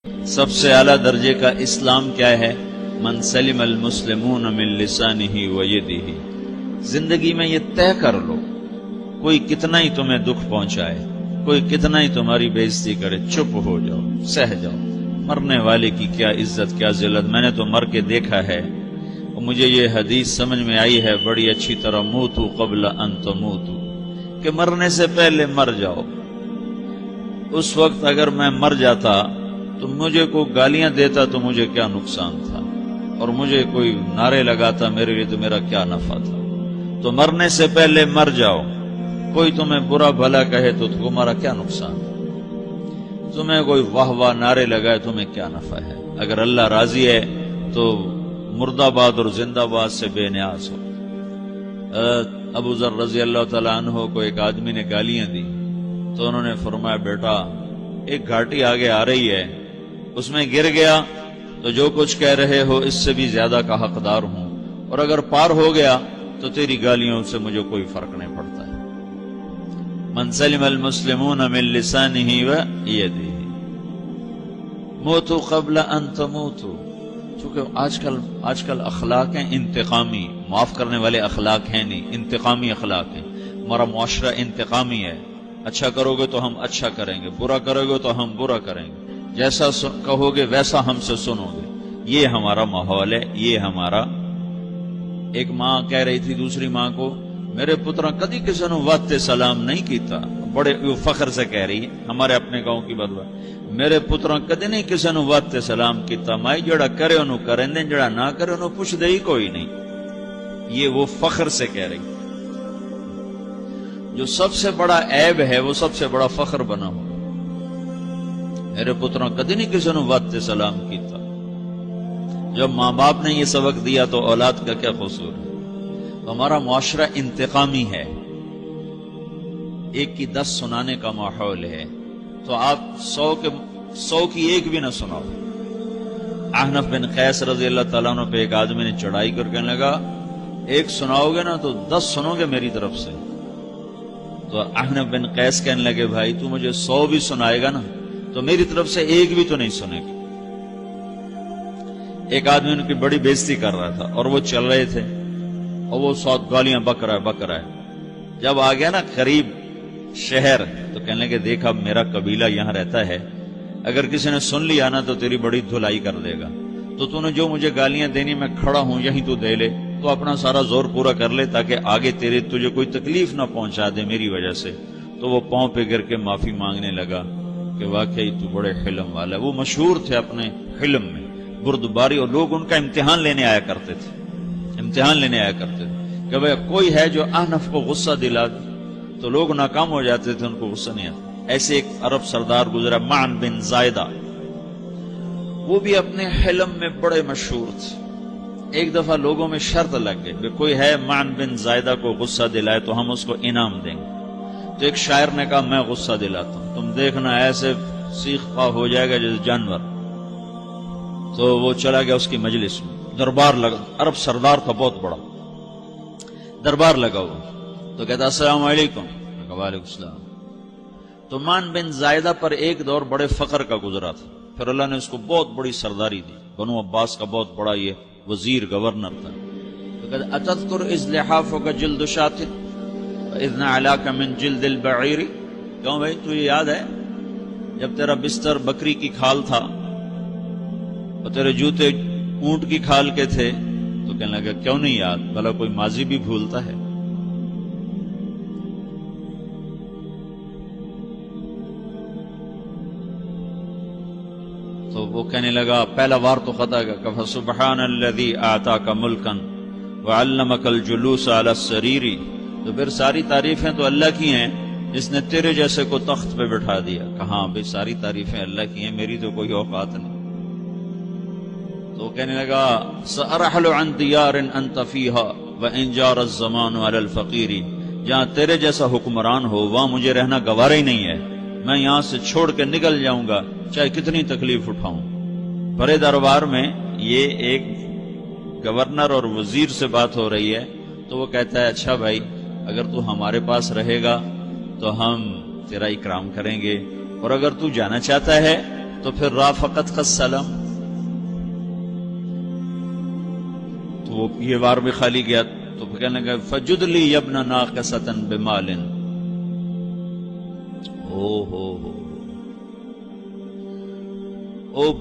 سب سے اعلیٰ درجے کا اسلام کیا ہے؟ من سلم المسلمون من لسانہ و یدہ۔ زندگی میں یہ طے کر لو، کوئی کتنا ہی تمہیں دکھ پہنچائے، کوئی کتنا ہی تمہاری بےعزتی کرے، چپ ہو جاؤ، سہ جاؤ۔ مرنے والے کی کیا عزت، کیا ذلت، میں نے تو مر کے دیکھا ہے اور مجھے یہ حدیث سمجھ میں آئی ہے بڑی اچھی طرح، موتوا قبل ان تموتوا، کہ مرنے سے پہلے مر جاؤ۔ اس وقت اگر میں مر جاتا تو مجھے کوئی گالیاں دیتا تو مجھے کیا نقصان تھا، اور مجھے کوئی نعرے لگاتا میرے لیے تو میرا کیا نفع تھا۔ تو مرنے سے پہلے مر جاؤ۔ کوئی تمہیں برا بھلا کہے تو تمہارا کیا نقصان ہے، تمہیں کوئی واہ واہ نعرے لگائے تمہیں کیا نفع ہے۔ اگر اللہ راضی ہے تو مردہ باد اور زندہ باد سے بے نیاز ہو۔ ابو ذر رضی اللہ تعالیٰ عنہ کو ایک آدمی نے گالیاں دی تو انہوں نے فرمایا، بیٹا ایک گھاٹی آگے آ رہی ہے، اس میں گر گیا تو جو کچھ کہہ رہے ہو اس سے بھی زیادہ کا حقدار ہوں، اور اگر پار ہو گیا تو تیری گالیوں سے مجھے کوئی فرق نہیں پڑتا ہے۔ من سلم المسلمون من لسانہ و یدہ موتوا قبل ان تموتوا۔ چونکہ آج کل اخلاق ہیں انتقامی، معاف کرنے والے اخلاق ہیں نہیں، انتقامی اخلاق ہیں۔ ہمارا معاشرہ انتقامی ہے، اچھا کرو گے تو ہم اچھا کریں گے، برا کرو گے تو ہم برا کریں گے، جیسا کہو گے ویسا ہم سے سنو گے۔ یہ ہمارا ماحول ہے، یہ ہمارا۔ ایک ماں کہہ رہی تھی دوسری ماں کو، میرے پترا کدی کسی نے واسطے سلام نہیں کیتا، بڑے فخر سے کہہ رہی ہے، ہمارے اپنے گاؤں کی بات، میرے پترا کدی نہیں کسی نے واسطے سلام کیتا، مائی جڑا کرے انہوں کریں دیں، جڑا نہ کرے انہوں پوچھ دے ہی کوئی نہیں۔ یہ وہ فخر سے کہہ رہی۔ جو سب سے بڑا عیب ہے وہ سب سے بڑا فخر بنا ہو۔ میرے پتروں کدی نہیں کسی نے واسطے سلام کیتا۔ جب ماں باپ نے یہ سبق دیا تو اولاد کا کیا قصور ہے؟ ہمارا معاشرہ انتقامی ہے، ایک کی 10 سنانے کا ماحول ہے، تو آپ 100 کی ایک بھی نہ سناؤ۔ احنف بن قیس رضی اللہ تعالیٰ عنہ پہ ایک آدمی نے چڑھائی کر کہنے لگا، ایک سناؤ گے نا تو 10 سنو گے میری طرف سے۔ تو احنف بن قیس کہنے لگے، بھائی تو مجھے 100 بھی سنائے گا نا تو میری طرف سے ایک بھی تو نہیں سنے گی۔ ایک آدمی ان کی بڑی بےزتی کر رہا تھا اور وہ چل رہے تھے اور وہ 100 گالیاں بک رہا ہے۔ جب آ گیا نا قریب شہر تو کہنے لگے، دیکھا میرا قبیلہ یہاں رہتا ہے، اگر کسی نے سن لیا نا تو تیری بڑی دھلائی کر دے گا، تو نے جو مجھے گالیاں دینی میں کھڑا ہوں یہیں تو دے لے، تو اپنا سارا زور پورا کر لے تاکہ آگے تجھے کوئی تکلیف نہ پہنچا دے میری وجہ سے۔ تو وہ پاؤں پہ گر کے معافی مانگنے لگا کہ واقعی تو بڑے حلم والا ہے۔ وہ مشہور تھے اپنے حلم میں، بردباری، اور لوگ ان کا امتحان لینے آیا کرتے تھے کہ بھئی کوئی ہے جو احنف کو غصہ دلا دے، تو لوگ ناکام ہو جاتے تھے، ان کو غصہ نہیں آتا۔ ایسے ایک عرب سردار گزرا معن بن زائدہ، وہ بھی اپنے حلم میں بڑے مشہور تھے۔ ایک دفعہ لوگوں میں شرط لگ گئی کہ کوئی ہے معن بن زائدہ کو غصہ دلائے تو ہم اس کو انعام دیں گے۔ تو ایک شاعر نے کہا، میں غصہ دلاتا ہوں، تم دیکھنا ایسے سیخ پا ہو جائے گا جیسے جانور۔ تو وہ چلا گیا اس کی مجلس میں، دربار لگا، عرب سردار تھا بہت بڑا، دربار لگا ہوا، تو کہتا السلام علیکم، وعلیکم السلام۔ تو معن بن زائدہ پر ایک دور بڑے فقر کا گزرا تھا، پھر اللہ نے اس کو بہت بڑی سرداری دی، بنو عباس کا بہت بڑا یہ وزیر گورنر تھا۔ تو کہتا اتذکر اذ لحافک جلد شاۃ اذ نعلاک من جلد البعیر، کیوں بھائی تجھے یاد ہے جب تیرا بستر بکری کی کھال تھا اور تیرے جوتے اونٹ کی کھال کے تھے؟ تو کہنے لگا کیوں نہیں یاد، بھلا کوئی ماضی بھی بھولتا ہے؟ تو وہ کہنے لگا، پہلا وار تو خطا کا، فسبحان الذی اعطاک ملکا وعلمک الجلوس علی السریر۔ تو پھر ساری تعریفیں تو اللہ کی ہیں جس نے تیرے جیسے کو تخت پہ بٹھا دیا۔ کہاں بھئی ساری تعریفیں اللہ کی ہیں، میری تو کوئی اوقات نہیں۔ تو کہنے لگا، سأرحل عن دیار انت فیہا وان جار الزمان علی الفقیر، جہاں تیرے جیسا حکمران ہو وہاں مجھے رہنا گوارا ہی نہیں ہے، میں یہاں سے چھوڑ کے نکل جاؤں گا چاہے کتنی تکلیف اٹھاؤں۔ بڑے دربار میں یہ ایک گورنر اور وزیر سے بات ہو رہی ہے، تو وہ کہتا ہے، اچھا بھائی اگر تو ہمارے پاس رہے گا تو ہم تیرا اکرام کریں گے، اور اگر تو جانا چاہتا ہے تو پھر رافقت کا سلام، تو وہ یہ بار بھی خالی گیا تو کہنے لگا فجد لی ابن ناقصۃ بمال، او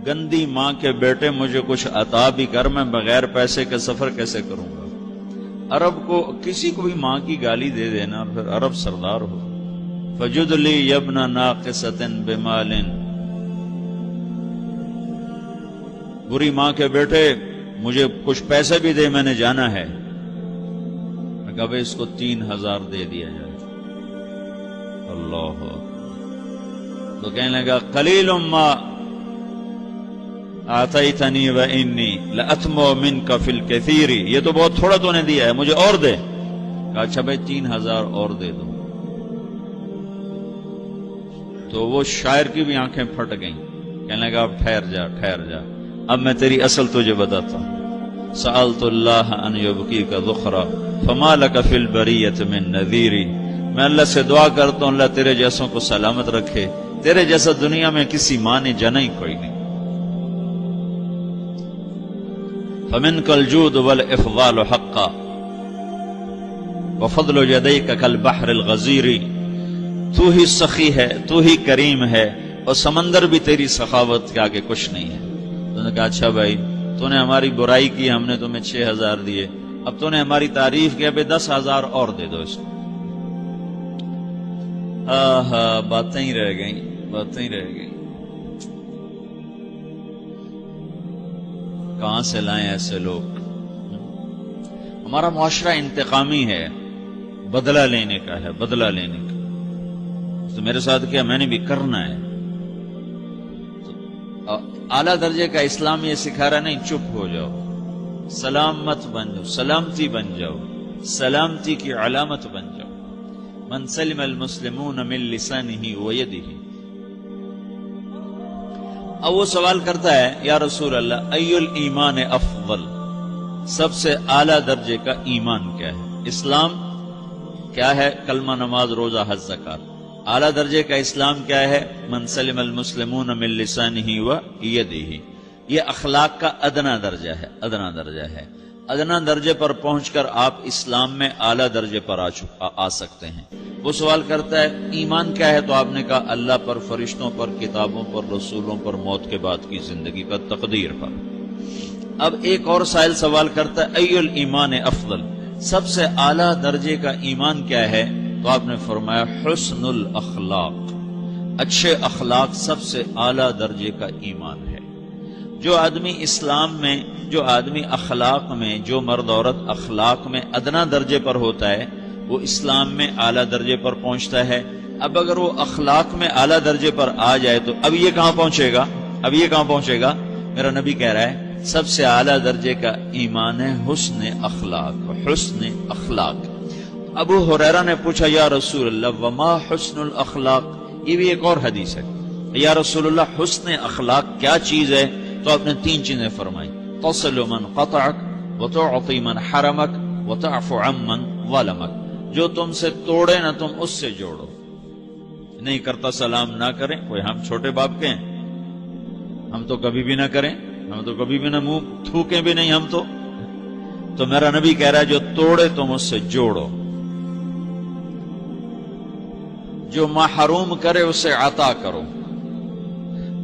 گندی ماں کے بیٹے مجھے کچھ عطا بھی کر، میں بغیر پیسے کے سفر کیسے کروں گا؟ عرب کو کسی کو بھی ماں کی گالی دے دینا اور پھر عرب سردار ہو. فجد لی ابن ناقصۃ بمال، بری ماں کے بیٹے مجھے کچھ پیسے بھی دے، میں نے جانا ہے. میں کہا اس کو 3000 دے دیا جائے. اللہ، تو کہنے لگا قلیل ما آتیتنی و انی لأطمع منک فی الکثیر، یہ تو بہت تھوڑا تو نے دیا ہے، مجھے اور دے. کہا اچھا بھائی 3000 اور دے دو. تو وہ شاعر کی بھی آنکھیں پھٹ گئیں. کہنے لگا اب ٹھہر جا ٹھہر جا، اب میں تیری اصل تجھے بتاتا ہوں. سألت اللہ ان یبکیک ذخرا فما لک فی البریۃ من نذیری، میں اللہ سے دعا کرتا ہوں اللہ تیرے جیسوں کو سلامت رکھے، تیرے جیسا دنیا میں کسی ماں نے جنا ہی کوئی نہیں. فمنک الجود والافضال حقا وفضل یدیک کالبحر الغزیر، تو ہی سخی ہے، تو ہی کریم ہے، اور سمندر بھی تیری سخاوت کے آگے کچھ نہیں ہے. تو نے کہا اچھا بھائی تو نے ہماری برائی کی، ہم نے تمہیں 6000 دیے، اب تو نے ہماری تعریف کی، اب 10,000 اور دے دو اس کو. باتیں ہی رہ گئیں، باتیں ہی رہ گئیں. کہاں سے لائیں ایسے لوگ؟ ہمارا معاشرہ انتقامی ہے، بدلہ لینے کا ہے، بدلہ لینے کا. تو میرے ساتھ کیا میں نے بھی کرنا ہے. تو اعلیٰ درجے کا اسلام یہ سکھا رہا نہیں چپ ہو جاؤ، سلامت بن جاؤ، سلامتی بن جاؤ، سلامتی کی علامت بن جاؤ. من سلم المسلمون من لسانہ ویدہ. اب وہ سوال کرتا ہے یا رسول اللہ ای الایمان افضل، سب سے اعلیٰ درجے کا ایمان کیا ہے؟ اسلام کیا ہے؟ کلمہ، نماز، روزہ، حج، زکات. اعلیٰ درجے کا اسلام کیا ہے؟ من سلم المسلمون من لسانہ ویدہ. یہ اخلاق کا ادنا درجہ ہے، ادنا درجہ ہے. ادنا درجے پر پہنچ کر آپ اسلام میں اعلیٰ درجے پر آ سکتے ہیں. وہ سوال کرتا ہے ایمان کیا ہے؟ تو آپ نے کہا اللہ پر، فرشتوں پر، کتابوں پر، رسولوں پر، موت کے بعد کی زندگی پر، تقدیر پر. اب ایک اور سائل سوال کرتا ہے ای الایمان افضل، سب سے اعلیٰ درجے کا ایمان کیا ہے؟ تو آپ نے فرمایا حسن الاخلاق، اچھے اخلاق سب سے اعلیٰ درجے کا ایمان ہے. جو آدمی اسلام میں، جو آدمی اخلاق میں، جو مرد عورت اخلاق میں ادنا درجے پر ہوتا ہے وہ اسلام میں اعلیٰ درجے پر پہنچتا ہے. اب اگر وہ اخلاق میں اعلیٰ درجے پر آ جائے تو اب یہ کہاں پہنچے گا؟ اب یہ کہاں پہنچے گا؟ میرا نبی کہہ رہا ہے سب سے اعلیٰ درجے کا ایمان ہے حسن اخلاق، حسن اخلاق. ابو ہریرہ نے پوچھا یا رسول اللہ وما حسن الاخلاق، یہ بھی ایک اور حدیث ہے. یا رسول اللہ حسن اخلاق کیا چیز ہے؟ تو آپ نے 3 چیزیں فرمائی، تصل من قطعک وتعطی من حرمک وتعفو عمن ظلمک. جو تم سے توڑے نہ تم اس سے جوڑو. نہیں کرتا سلام نہ کریں، کوئی ہم چھوٹے باپ کے ہیں؟ ہم تو کبھی بھی نہ کریں، ہم تو کبھی بھی نہ منہ تھوکیں بھی نہیں ہم تو میرا نبی کہہ رہا ہے جو توڑے تم اس سے جوڑو، جو محروم کرے اسے عطا کرو،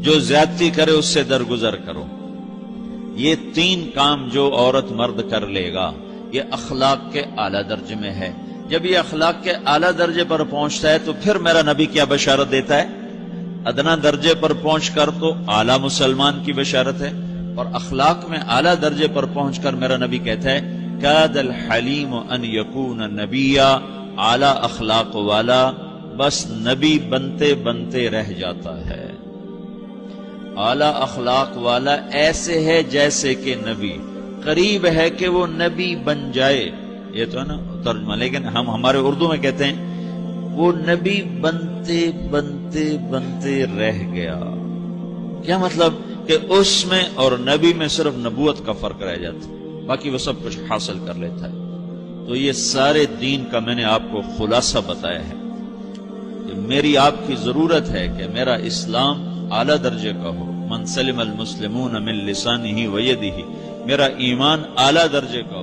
جو زیادتی کرے اس سے درگزر کرو. یہ 3 کام جو عورت مرد کر لے گا یہ اخلاق کے اعلیٰ درجے میں ہے. جب یہ اخلاق کے اعلیٰ درجے پر پہنچتا ہے تو پھر میرا نبی کیا بشارت دیتا ہے؟ ادنا درجے پر پہنچ کر تو اعلیٰ مسلمان کی بشارت ہے، اور اخلاق میں اعلیٰ درجے پر پہنچ کر میرا نبی کہتا ہے کاد الحلیم ان یکون نبیا، اعلیٰ اخلاق والا بس نبی بنتے بنتے رہ جاتا ہے. اعلیٰ اخلاق والا ایسے ہے جیسے کہ نبی، قریب ہے کہ وہ نبی بن جائے. یہ تو ہے نا ترجمہ، لیکن ہم ہمارے اردو میں کہتے ہیں وہ نبی بنتے بنتے بنتے رہ گیا. کیا مطلب؟ کہ اس میں اور نبی میں صرف نبوت کا فرق رہ جاتا، باقی وہ سب کچھ حاصل کر لیتا ہے. تو یہ سارے دین کا میں نے آپ کو خلاصہ بتایا ہے کہ میری آپ کی ضرورت ہے کہ میرا اسلام اعلیٰ درجے کا ہو، من سلم المسلمون من لسانہ و یدہ، میرا ایمان اعلیٰ درجے کا